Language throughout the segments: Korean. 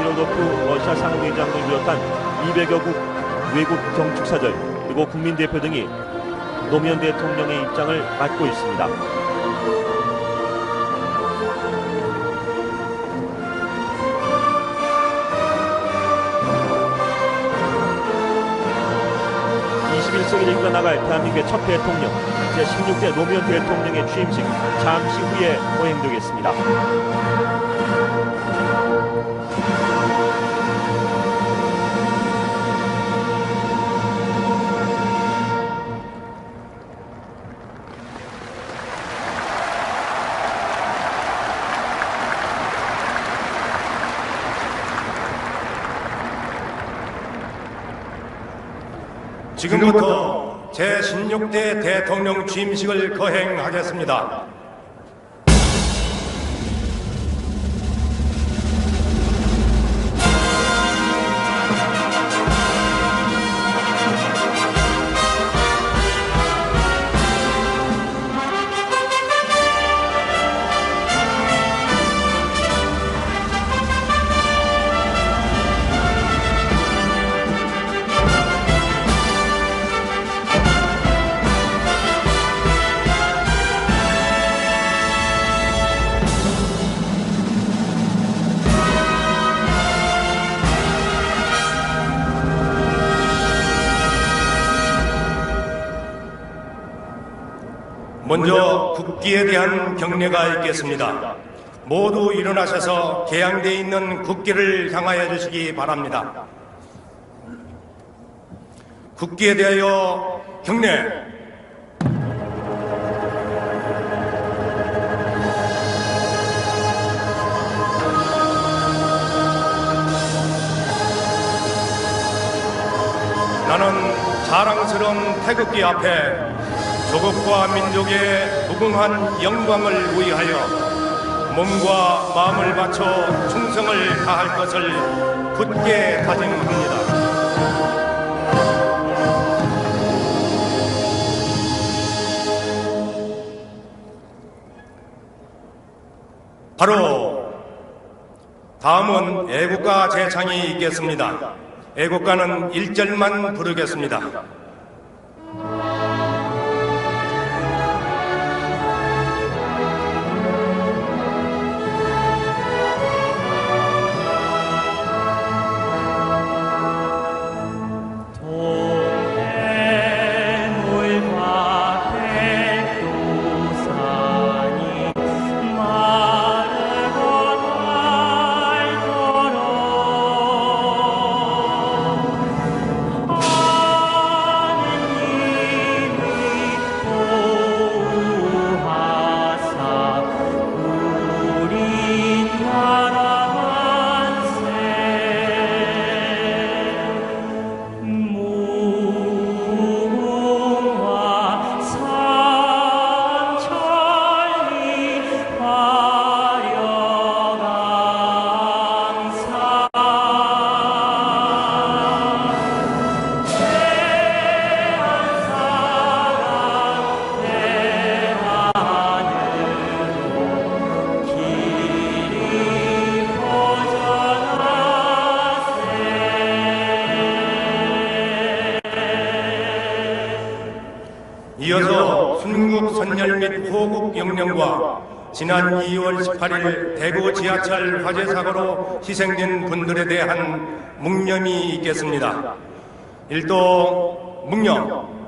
메드베도프 러시아 상무의장을 비롯한 200여 국 외국 정축사들 그리고 국민대표 등이 노무현 대통령의 입장을 맡고 있습니다. 세기를 이끌어나갈 대한민국의 첫 대통령 제16대 노무현 대통령의 취임식 잠시 후에 호행되겠습니다. 지금부터 제16대 대통령 취임식을 거행하겠습니다. 먼저 국기에 대한 경례가 있겠습니다. 모두 일어나셔서 개양되어 있는 국기를 향하여 주시기 바랍니다. 국기에 대하여 경례. 나는 자랑스러운 태극기 앞에 조국과 민족의 무궁한 영광을 위하여 몸과 마음을 바쳐 충성을 다할 것을 굳게 다짐합니다. 바로 다음은 애국가 제창이 있겠습니다. 애국가는 1절만 부르겠습니다. 이어서 순국 선열 및 호국 영령과 지난 2월 18일 대구 지하철 화재 사고로 희생된 분들에 대한 묵념이 있겠습니다. 일도 묵념.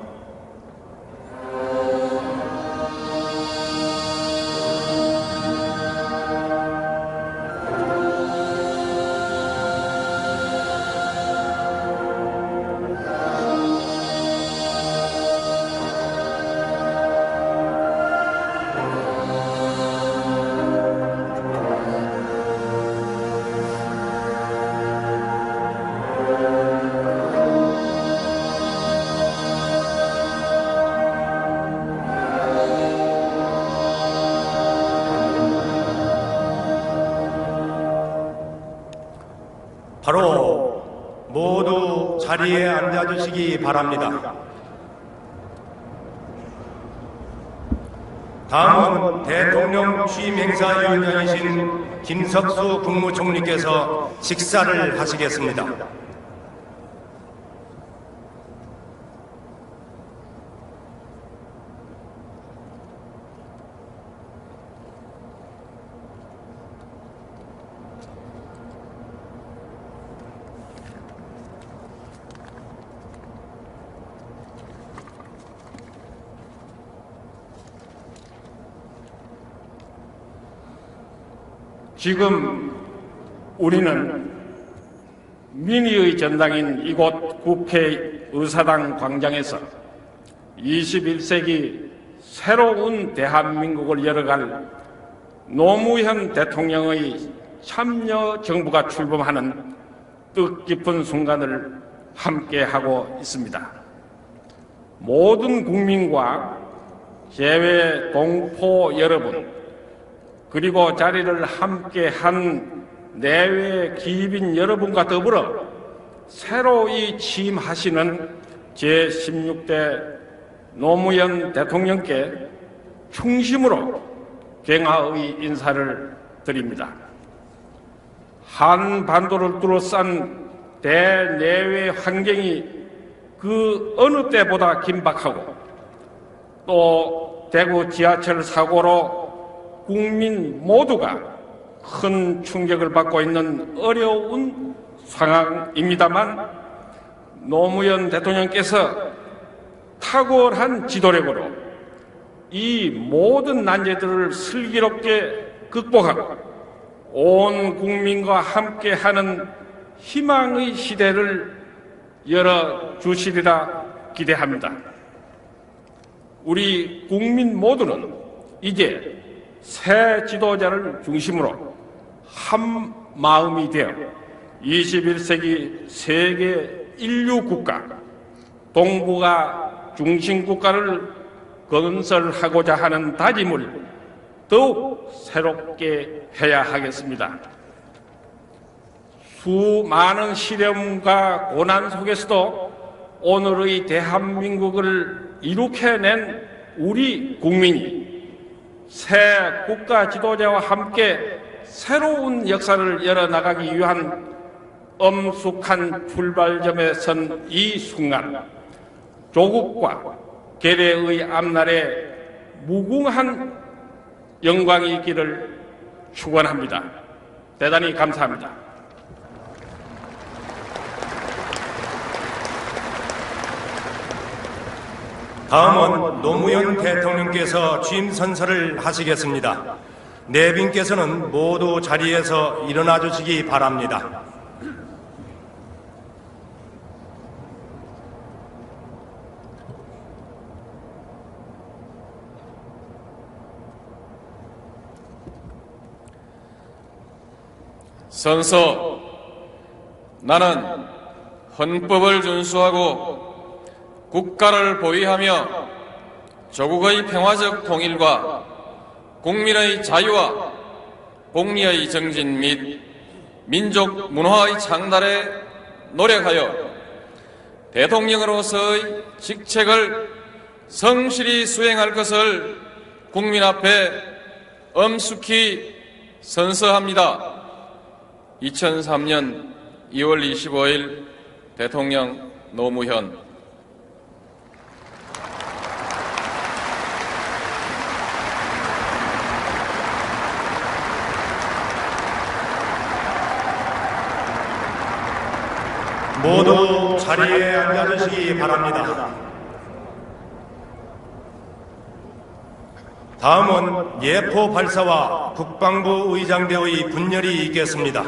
바로 모두 자리에 앉아주시기 바랍니다. 다음은 대통령 취임행사위원장이신 김석수 국무총리께서 식사를 하시겠습니다. 지금 우리는 민의의 전당인 이곳 국회 의사당 광장에서 21세기 새로운 대한민국을 열어갈 노무현 대통령의 참여 정부가 출범하는 뜻깊은 순간을 함께하고 있습니다. 모든 국민과 재외 동포 여러분, 그리고 자리를 함께한 내외 기입인 여러분과 더불어 새로이 취임하시는 제16대 노무현 대통령께 충심으로 경하의 인사를 드립니다. 한반도를 둘러싼 대내외 환경이 그 어느 때보다 긴박하고 또 대구 지하철 사고로 국민 모두가 큰 충격을 받고 있는 어려운 상황입니다만 노무현 대통령께서 탁월한 지도력으로 이 모든 난제들을 슬기롭게 극복하고 온 국민과 함께하는 희망의 시대를 열어주시리라 기대합니다. 우리 국민 모두는 이제 새 지도자를 중심으로 한 마음이 되어 21세기 세계 인류 국가, 동북아 중심 국가를 건설하고자 하는 다짐을 더욱 새롭게 해야 하겠습니다. 수많은 시련과 고난 속에서도 오늘의 대한민국을 이룩해낸 우리 국민이 새 국가 지도자와 함께 새로운 역사를 열어나가기 위한 엄숙한 출발점에 선 이 순간, 조국과 계례의 앞날에 무궁한 영광이 있기를 축원합니다. 대단히 감사합니다. 다음은 노무현 대통령께서 취임 선서를 하시겠습니다. 내빈께서는 모두 자리에서 일어나 주시기 바랍니다. 선서. 나는 헌법을 준수하고 국가를 보위하며 조국의 평화적 통일과 국민의 자유와 공리의 정진 및 민족 문화의 창달에 노력하여 대통령으로서의 직책을 성실히 수행할 것을 국민 앞에 엄숙히 선서합니다. 2003년 2월 25일 대통령 노무현. 모두 자리에 앉아주시기 바랍니다. 다음은 예포 발사와 국방부 의장대의 분열이 있겠습니다.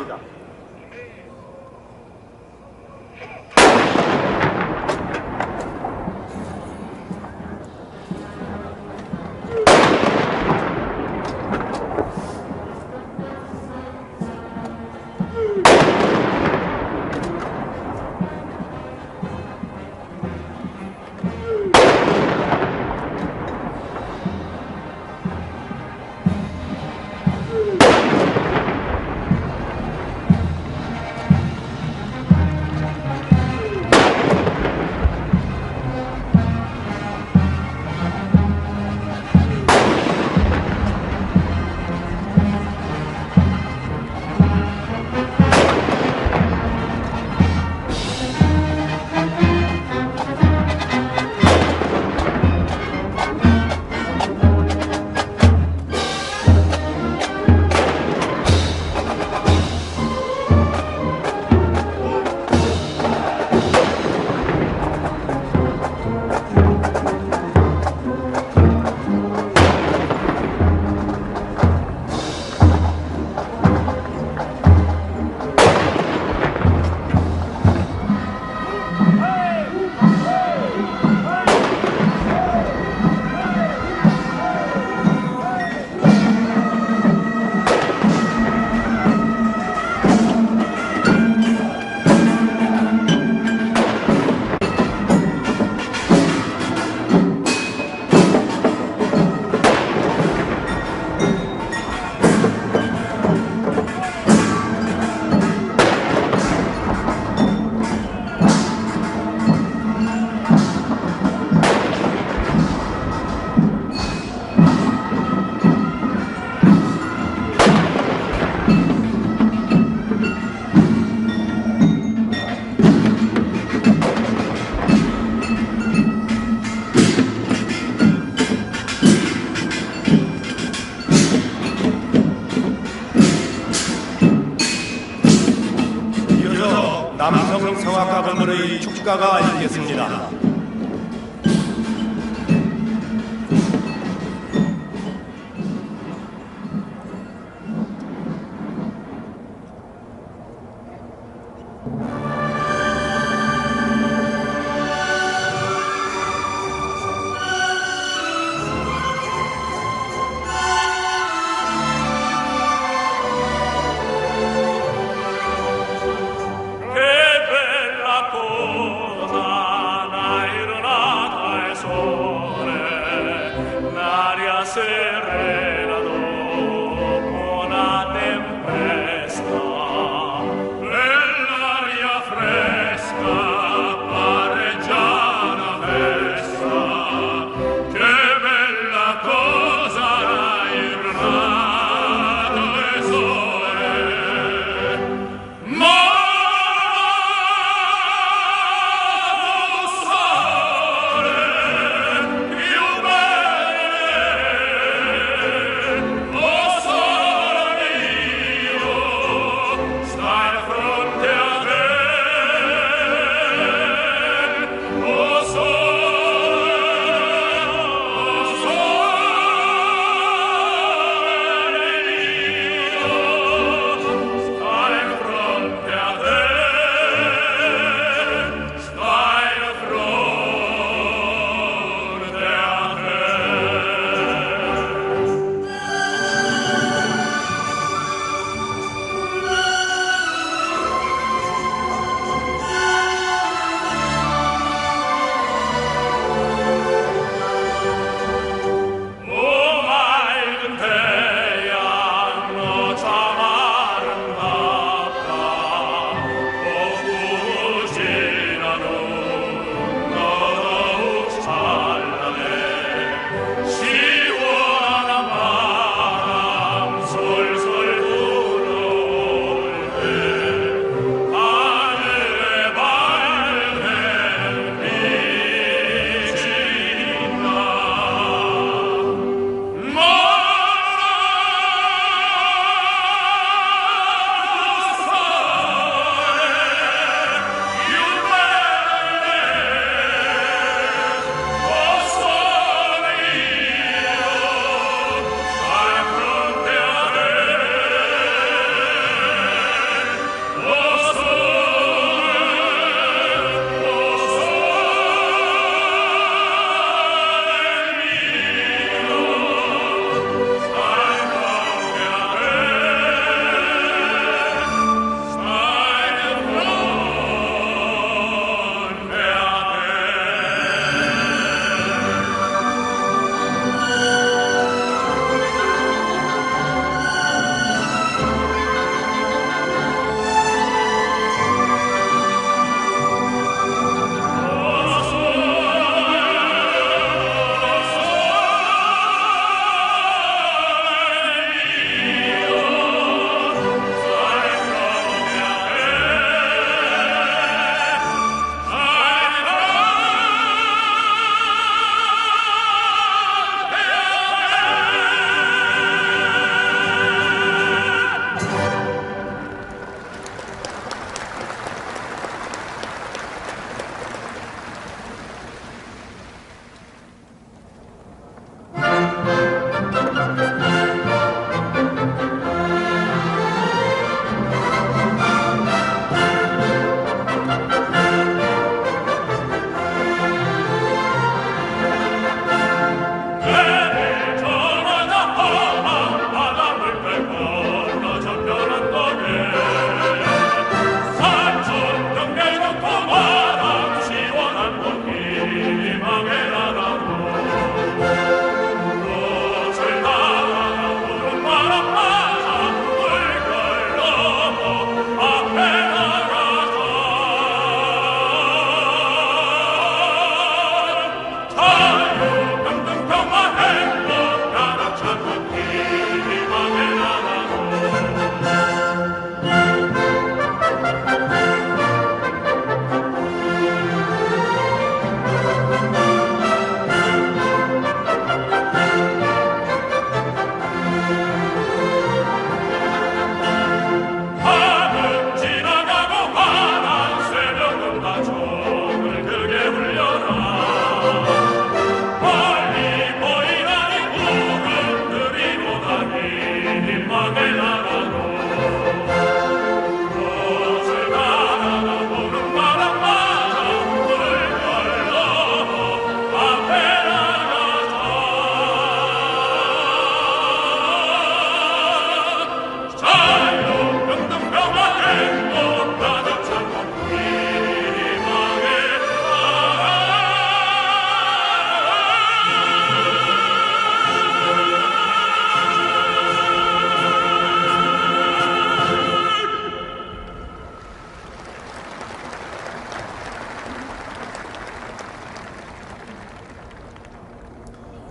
남성 성악가분들의 축가가 있겠습니다. Sereno, buona tempesta, bell'aria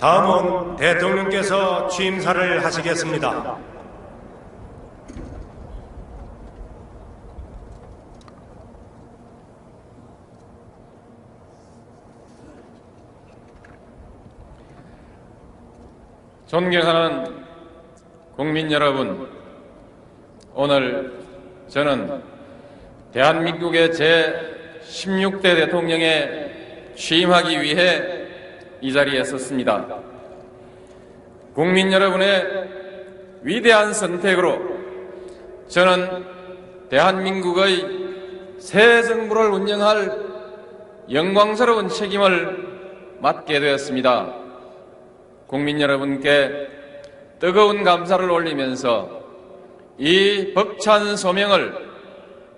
다음은 대통령께서 취임사를 하시겠습니다. 존경하는 국민 여러분, 오늘 저는 대한민국의 제16대 대통령에 취임하기 위해 이 자리에 섰습니다. 국민 여러분의 위대한 선택으로 저는 대한민국의 새 정부를 운영할 영광스러운 책임을 맡게 되었습니다. 국민 여러분께 뜨거운 감사를 올리면서 이 벅찬 소명을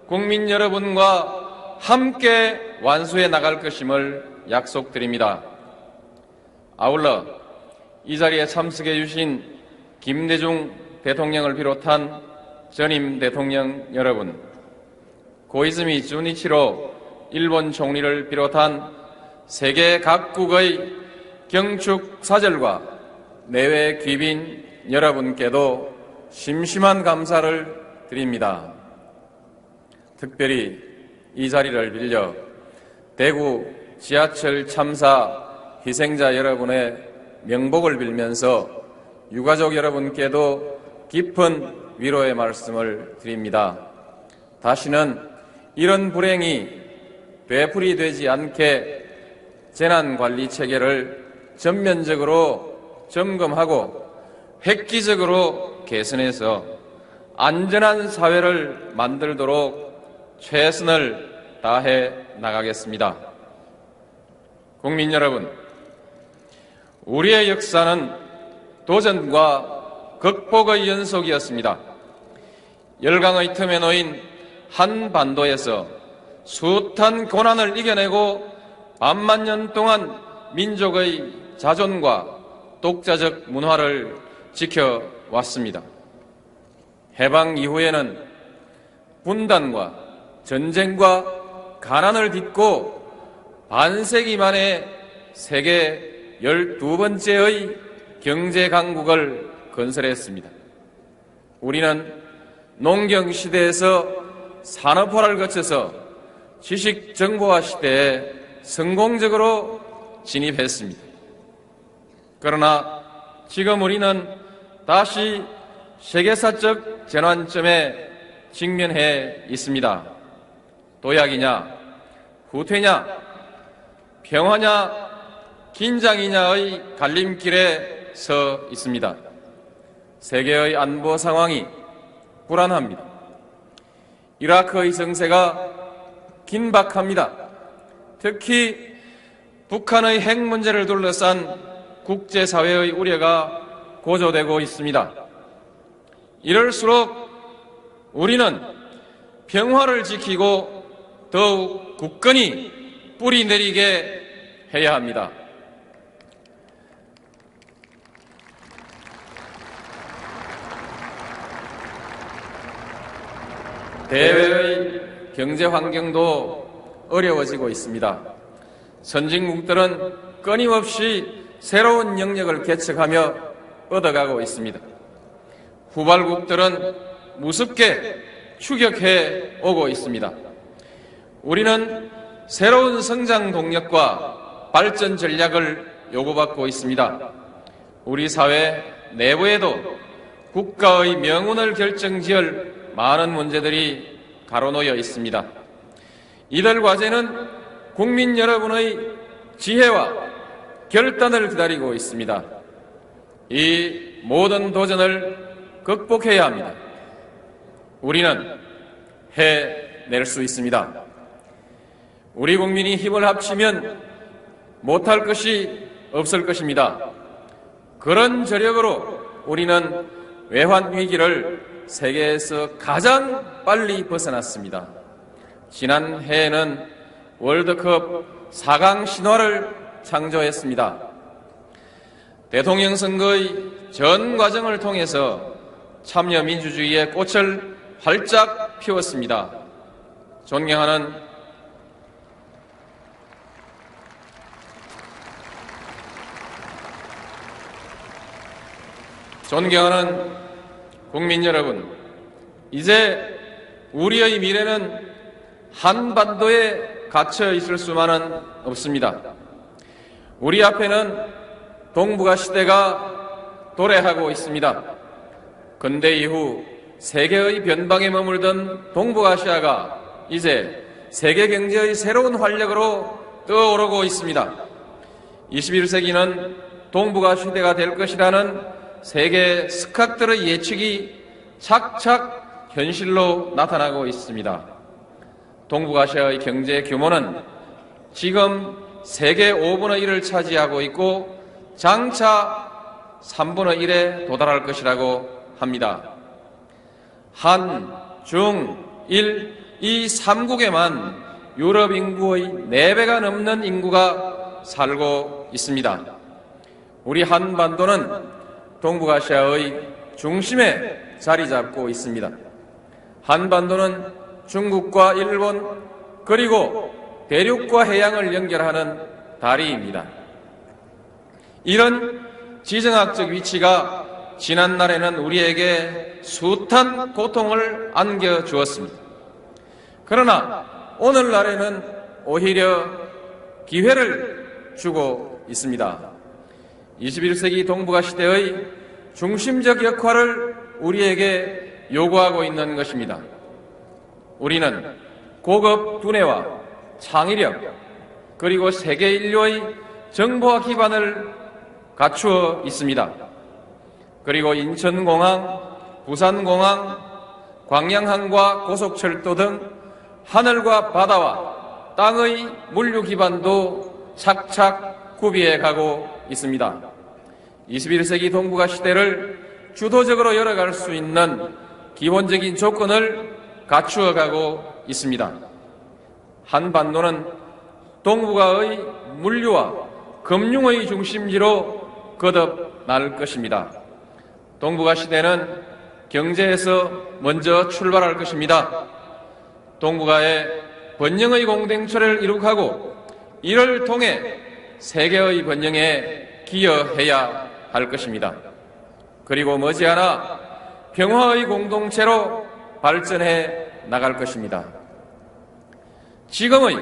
국민 여러분과 함께 완수해 나갈 것임을 약속드립니다. 아울러 이 자리에 참석해 주신 김대중 대통령을 비롯한 전임 대통령 여러분, 고이즈미 주니치로 일본 총리를 비롯한 세계 각국의 경축 사절과 내외 귀빈 여러분께도 심심한 감사를 드립니다. 특별히 이 자리를 빌려 대구 지하철 참사 희생자 여러분의 명복을 빌면서 유가족 여러분께도 깊은 위로의 말씀을 드립니다. 다시는 이런 불행이 되풀이되지 않게 재난관리체계를 전면적으로 점검하고 획기적으로 개선해서 안전한 사회를 만들도록 최선을 다해 나가겠습니다. 국민 여러분, 우리의 역사는 도전과 극복의 연속이었습니다. 열강의 틈에 놓인 한반도에서 숱한 고난을 이겨내고 반만 년 동안 민족의 자존과 독자적 문화를 지켜왔습니다. 해방 이후에는 분단과 전쟁과 가난을 딛고 반세기 만에 세계 12번째의 경제 강국을 건설했습니다. 우리는 농경시대에서 산업화를 거쳐서 지식정보화 시대에 성공적으로 진입했습니다. 그러나 지금 우리는 다시 세계사적 전환점에 직면해 있습니다. 도약이냐, 후퇴냐, 평화냐, 긴장이냐의 갈림길에 서 있습니다. 세계의 안보 상황이 불안합니다. 이라크의 정세가 긴박합니다. 특히 북한의 핵 문제를 둘러싼 국제사회의 우려가 고조되고 있습니다. 이럴수록 우리는 평화를 지키고 더욱 굳건히 뿌리 내리게 해야 합니다. 대외의 경제 환경도 어려워지고 있습니다. 선진국들은 끊임없이 새로운 영역을 개척하며 뻗어가고 있습니다. 후발국들은 무섭게 추격해 오고 있습니다. 우리는 새로운 성장 동력과 발전 전략을 요구받고 있습니다. 우리 사회 내부에도 국가의 명운을 결정지을 많은 문제들이 가로놓여 있습니다. 이들 과제는 국민 여러분의 지혜와 결단을 기다리고 있습니다. 이 모든 도전을 극복해야 합니다. 우리는 해낼 수 있습니다. 우리 국민이 힘을 합치면 못할 것이 없을 것입니다. 그런 저력으로 우리는 외환 위기를 세계에서 가장 빨리 벗어났습니다. 지난 해에는 월드컵 4강 신화를 창조했습니다. 대통령 선거의 전 과정을 통해서 참여 민주주의의 꽃을 활짝 피웠습니다. 존경하는 존경하는 국민 여러분, 이제 우리의 미래는 한반도에 갇혀 있을 수만은 없습니다. 우리 앞에는 동북아 시대가 도래하고 있습니다. 근대 이후 세계의 변방에 머물던 동북아시아가 이제 세계 경제의 새로운 활력으로 떠오르고 있습니다. 21세기는 동북아 시대가 될 것이라는 세계 스캅들의 예측이 착착 현실로 나타나고 있습니다. 동북아시아의 경제 규모는 지금 세계 5분의 1을 차지하고 있고 장차 3분의 1에 도달할 것이라고 합니다. 한, 중, 일, 이 3국에만 유럽 인구의 4배가 넘는 인구가 살고 있습니다. 우리 한반도는 동북아시아의 중심에 자리 잡고 있습니다. 한반도는 중국과 일본 그리고 대륙과 해양을 연결하는 다리입니다. 이런 지정학적 위치가 지난날에는 우리에게 숱한 고통을 안겨주었습니다. 그러나 오늘날에는 오히려 기회를 주고 있습니다. 21세기 동북아 시대의 중심적 역할을 우리에게 요구하고 있는 것입니다. 우리는 고급 두뇌와 창의력 그리고 세계 인류의 정보화 기반을 갖추어 있습니다. 그리고 인천공항, 부산공항, 광양항과 고속철도 등 하늘과 바다와 땅의 물류 기반도 착착 구비해 가고 있습니다. 21세기 동북아 시대를 주도적으로 열어갈 수 있는 기본적인 조건을 갖추어 가고 있습니다. 한반도는 동북아의 물류와 금융의 중심지로 거듭날 것입니다. 동북아 시대는 경제에서 먼저 출발할 것입니다. 동북아의 번영의 공동체를 이룩하고 이를 통해 세계의 번영에 기여해야 할 것입니다. 그리고 머지않아 평화의 공동체로 발전해 나갈 것입니다. 지금의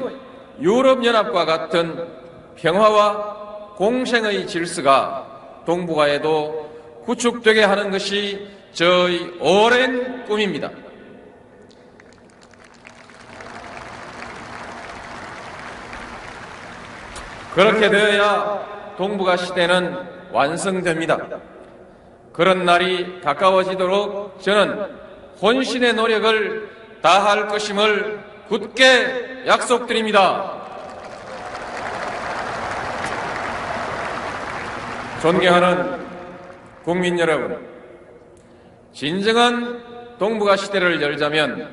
유럽연합과 같은 평화와 공생의 질서가 동북아에도 구축되게 하는 것이 저의 오랜 꿈입니다. 그렇게 되어야 동북아 시대는 완성됩니다. 그런 날이 가까워지도록 저는 혼신의 노력을 다할 것임을 굳게 약속드립니다. 존경하는 국민 여러분, 진정한 동북아 시대를 열자면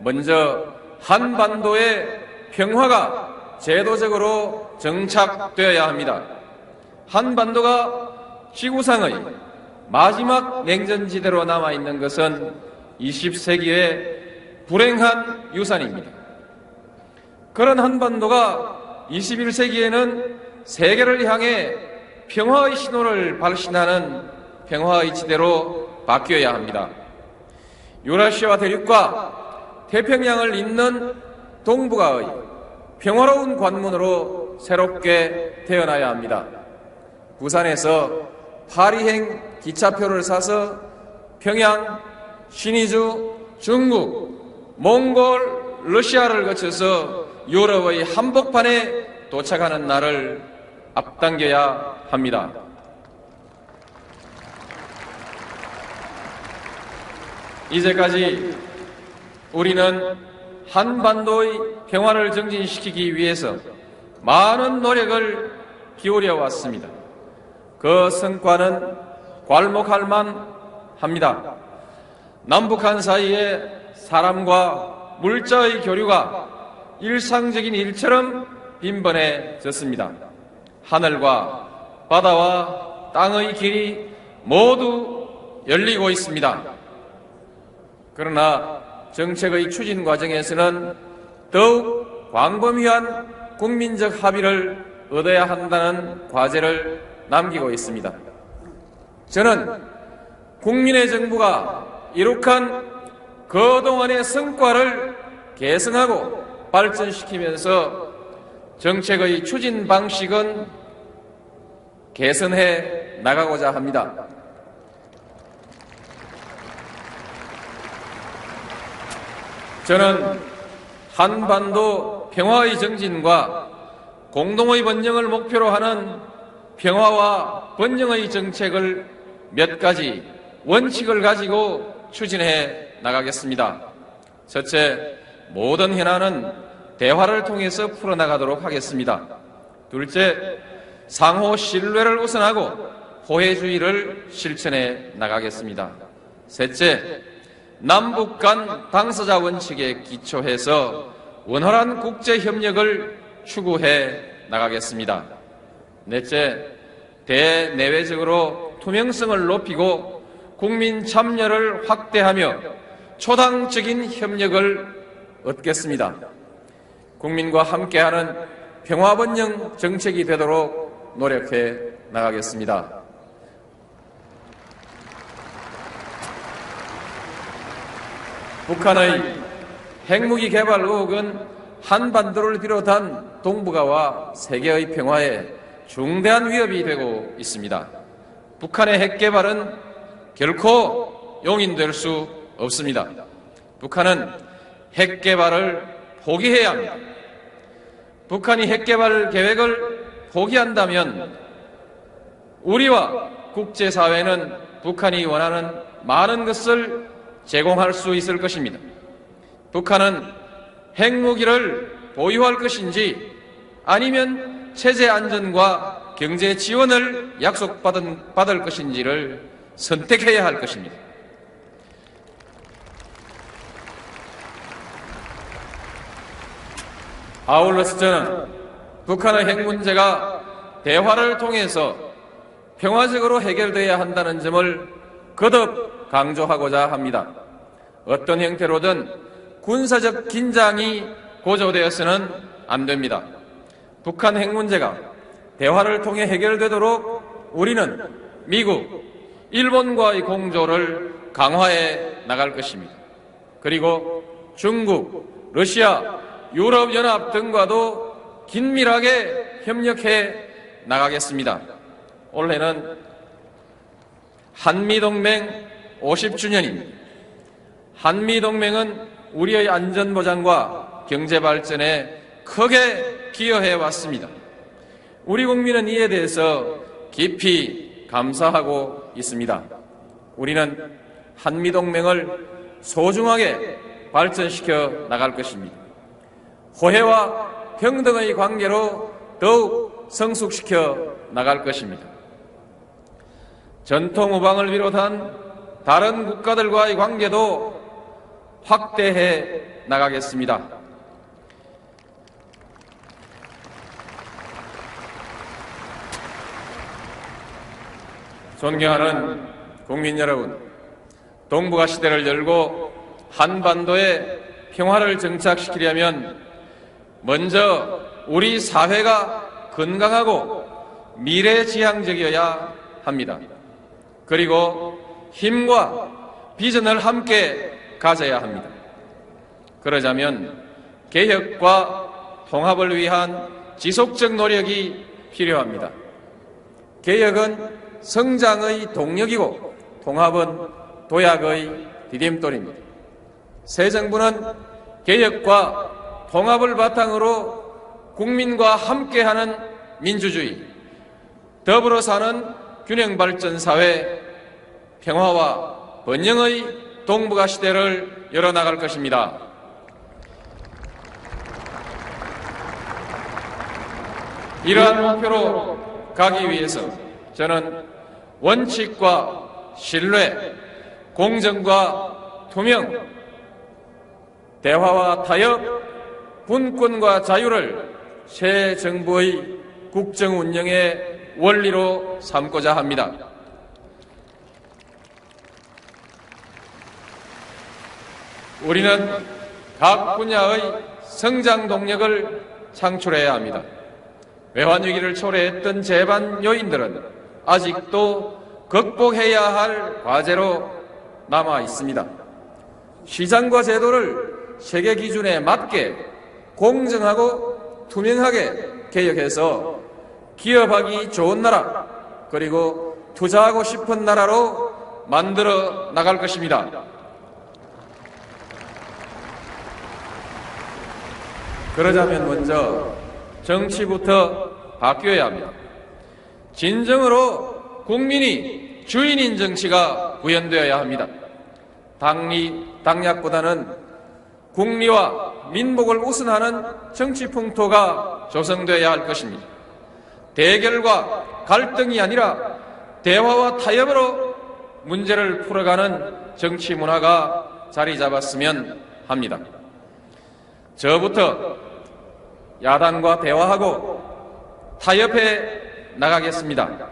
먼저 한반도의 평화가 제도적으로 정착되어야 합니다. 한반도가 지구상의 마지막 냉전지대로 남아있는 것은 20세기의 불행한 유산입니다. 그런 한반도가 21세기에는 세계를 향해 평화의 신호를 발신하는 평화의 지대로 바뀌어야 합니다. 유라시아 대륙과 태평양을 잇는 동북아의 평화로운 관문으로 새롭게 태어나야 합니다. 부산에서 파리행 기차표를 사서 평양, 신의주, 중국, 몽골, 러시아를 거쳐서 유럽의 한복판에 도착하는 날을 앞당겨야 합니다. 이제까지 우리는 한반도의 평화를 정진시키기 위해서 많은 노력을 기울여 왔습니다. 그 성과는 괄목할 만합니다. 남북한 사이에 사람과 물자의 교류가 일상적인 일처럼 빈번해졌습니다. 하늘과 바다와 땅의 길이 모두 열리고 있습니다. 그러나 정책의 추진 과정에서는 더욱 광범위한 국민적 합의를 얻어야 한다는 과제를 남기고 있습니다. 저는 국민의 정부가 이룩한 그동안의 성과를 계승하고 발전시키면서 정책의 추진 방식은 개선해 나가고자 합니다. 저는 한반도 평화의 정진과 공동의 번영을 목표로 하는 평화와 번영의 정책을 몇 가지 원칙을 가지고 추진해 나가겠습니다. 첫째, 모든 현안은 대화를 통해서 풀어나가도록 하겠습니다. 둘째, 상호 신뢰를 우선하고 호혜주의를 실천해 나가겠습니다. 셋째, 남북 간 당사자 원칙에 기초해서 원활한 국제협력을 추구해 나가겠습니다. 넷째, 대내외적으로 투명성을 높이고 국민 참여를 확대하며 초당적인 협력을 얻겠습니다. 국민과 함께하는 평화번영 정책이 되도록 노력해 나가겠습니다. 북한의 핵무기 개발 의혹은 한반도를 비롯한 동북아와 세계의 평화에 중대한 위협이 되고 있습니다. 북한의 핵 개발은 결코 용인될 수 없습니다. 북한은 핵 개발을 포기해야 합니다. 북한이 핵 개발 계획을 포기한다면 우리와 국제사회는 북한이 원하는 많은 것을 제공할 수 있을 것입니다. 북한은 핵무기를 보유할 것인지 아니면 체제 안전과 경제 지원을 약속받을 것인지를 선택해야 할 것입니다. 아울러서 저는 북한의 핵 문제가 대화를 통해서 평화적으로 해결돼야 한다는 점을 거듭 강조하고자 합니다. 어떤 형태로든 군사적 긴장이 고조되어서는 안 됩니다. 북한 핵 문제가 대화를 통해 해결되도록 우리는 미국, 일본과의 공조를 강화해 나갈 것입니다. 그리고 중국, 러시아, 유럽연합 등과도 긴밀하게 협력해 나가겠습니다. 올해는 한미동맹 50주년입니다. 한미동맹은 우리의 안전보장과 경제발전에 크게 기여해 왔습니다. 우리 국민은 이에 대해서 깊이 감사하고 있습니다. 우리는 한미동맹을 소중하게 발전시켜 나갈 것입니다. 호혜와 평등의 관계로 더욱 성숙시켜 나갈 것입니다. 전통 우방을 비롯한 다른 국가들과의 관계도 확대해 나가겠습니다. 존경하는 국민 여러분, 동북아 시대를 열고 한반도의 평화를 정착시키려면 먼저 우리 사회가 건강하고 미래지향적이어야 합니다. 그리고 힘과 비전을 함께 가져야 합니다. 그러자면 개혁과 통합을 위한 지속적 노력이 필요합니다. 개혁은 성장의 동력이고 통합은 도약의 디딤돌입니다. 새 정부는 개혁과 통합을 바탕으로 국민과 함께하는 민주주의, 더불어 사는 균형발전 사회, 평화와 번영의 동북아 시대를 열어나갈 것입니다. 이러한 목표로 가기 위해서 저는 원칙과 신뢰, 공정과 투명, 대화와 타협, 분권과 자유를 새 정부의 국정 운영의 원리로 삼고자 합니다. 우리는 각 분야의 성장 동력을 창출해야 합니다. 외환위기를 초래했던 재반 요인들은 아직도 극복해야 할 과제로 남아 있습니다. 시장과 제도를 세계 기준에 맞게 공정하고 투명하게 개혁해서 기업하기 좋은 나라, 그리고 투자하고 싶은 나라로 만들어 나갈 것입니다. 그러자면 먼저 정치부터 바뀌어야 합니다. 진정으로 국민이 주인인 정치가 구현되어야 합니다. 당략보다는 국리와 민복을 우선하는 정치 풍토가 조성되어야 할 것입니다. 대결과 갈등이 아니라 대화와 타협으로 문제를 풀어가는 정치 문화가 자리 잡았으면 합니다. 저부터 야당과 대화하고 타협해 나가겠습니다.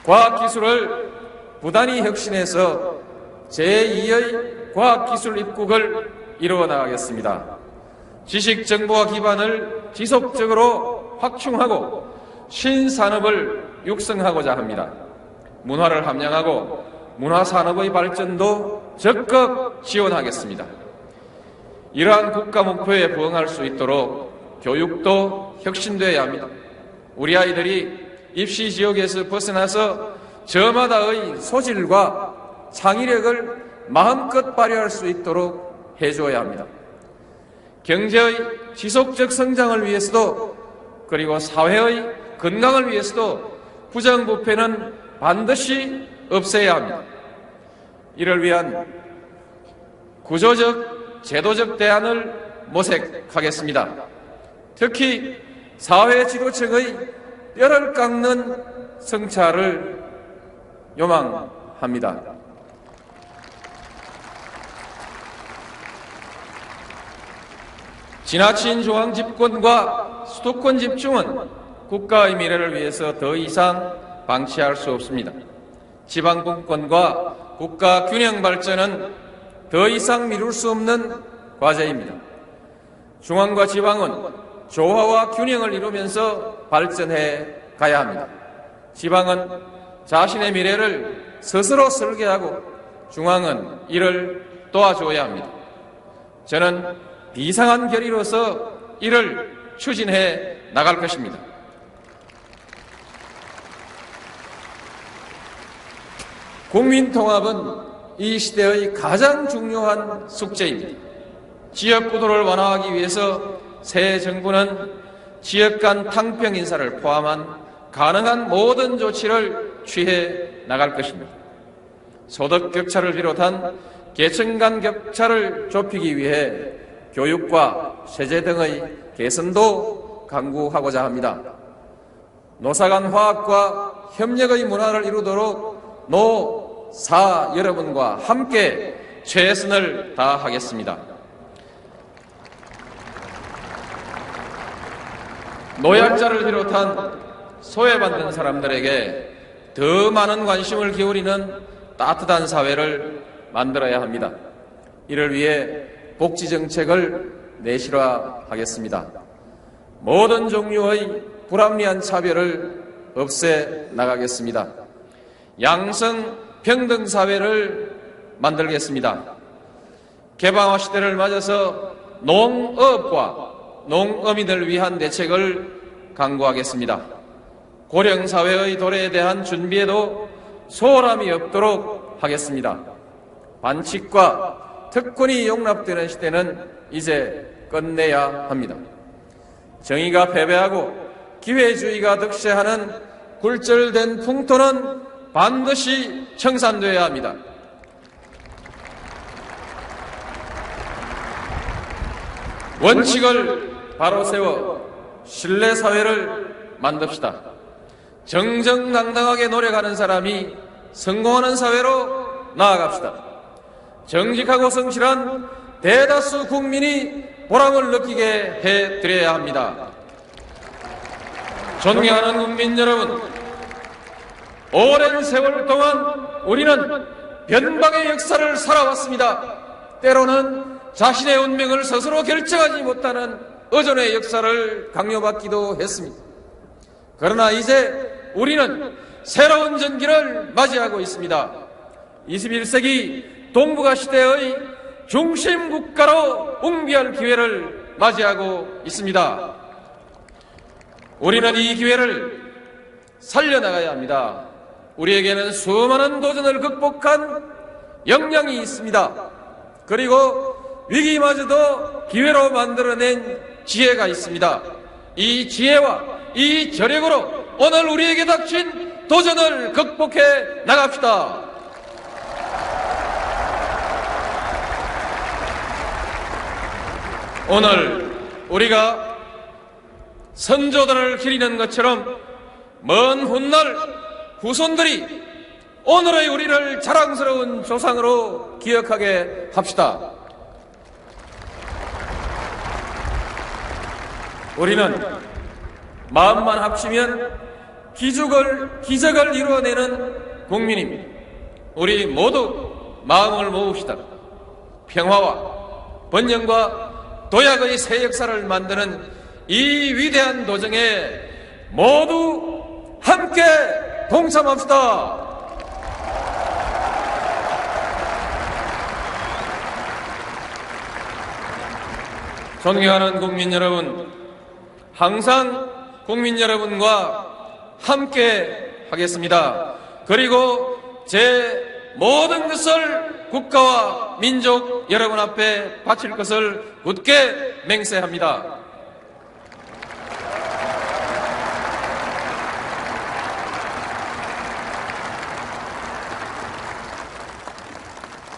과학기술을 부단히 혁신해서 제2의 과학기술 입국을 이루어 나가겠습니다. 지식정보화 기반을 지속적으로 확충하고 신산업을 육성하고자 합니다. 문화를 함양하고 문화산업의 발전도 적극 지원하겠습니다. 이러한 국가 목표에 부응할 수 있도록 교육도 혁신되어야 합니다. 우리 아이들이 입시 지옥에서 벗어나서 저마다의 소질과 창의력을 마음껏 발휘할 수 있도록 해주어야 합니다. 경제의 지속적 성장을 위해서도, 그리고 사회의 건강을 위해서도 부정부패는 반드시 없애야 합니다. 이를 위한 구조적, 제도적 대안을 모색하겠습니다. 특히 사회 지도층의 뼈를 깎는 성찰을 요망합니다. 지나친 중앙 집권과 수도권 집중은 국가의 미래를 위해서 더 이상 방치할 수 없습니다. 지방 분권과 국가 균형 발전은 더 이상 미룰 수 없는 과제입니다. 중앙과 지방은 조화와 균형을 이루면서 발전해 가야 합니다. 지방은 자신의 미래를 스스로 설계하고 중앙은 이를 도와줘야 합니다. 저는 비상한 결의로서 이를 추진해 나갈 것입니다. 국민통합은 이 시대의 가장 중요한 숙제입니다. 지역구도를 완화하기 위해서 새 정부는 지역 간 탕평 인사를 포함한 가능한 모든 조치를 취해 나갈 것입니다. 소득 격차를 비롯한 계층 간 격차를 좁히기 위해 교육과 세제 등의 개선도 강구하고자 합니다. 노사 간 화합과 협력의 문화를 이루도록 노사 여러분과 함께 최선을 다하겠습니다. 노약자를 비롯한 소외받는 사람들에게 더 많은 관심을 기울이는 따뜻한 사회를 만들어야 합니다. 이를 위해 복지정책을 내실화하겠습니다. 모든 종류의 불합리한 차별을 없애 나가겠습니다. 양성 평등 사회를 만들겠습니다. 개방화 시대를 맞아서 농업과 농어민을 위한 대책을 강구하겠습니다. 고령사회의 도래에 대한 준비에도 소홀함이 없도록 하겠습니다. 반칙과 특권이 용납되는 시대는 이제 끝내야 합니다. 정의가 패배하고 기회주의가 득세하는 굴절된 풍토는 반드시 청산되어야 합니다. 원칙을 바로 세워 신뢰사회를 만듭시다. 정정당당하게 노력하는 사람이 성공하는 사회로 나아갑시다. 정직하고 성실한 대다수 국민이 보람을 느끼게 해드려야 합니다. 존경하는 국민 여러분, 오랜 세월 동안 우리는 변방의 역사를 살아왔습니다. 때로는 자신의 운명을 스스로 결정하지 못하는 의존의 역사를 강요받기도 했습니다. 그러나 이제 우리는 새로운 전기를 맞이하고 있습니다. 21세기 동북아 시대의 중심 국가로 웅비할 기회를 맞이하고 있습니다. 우리는 이 기회를 살려나가야 합니다. 우리에게는 수많은 도전을 극복한 역량이 있습니다. 그리고 위기마저도 기회로 만들어낸 지혜가 있습니다. 이 지혜와 이 저력으로 오늘 우리에게 닥친 도전을 극복해 나갑시다. 오늘 우리가 선조들을 기리는 것처럼 먼 훗날 후손들이 오늘의 우리를 자랑스러운 조상으로 기억하게 합시다. 우리는 마음만 합치면 기적을 이루어내는 국민입니다. 우리 모두 마음을 모읍시다. 평화와 번영과 도약의 새 역사를 만드는 이 위대한 도정에 모두 함께 동참합시다. 존경하는 국민 여러분, 항상 국민 여러분과 함께 하겠습니다. 그리고 제 모든 것을 국가와 민족 여러분 앞에 바칠 것을 굳게 맹세합니다.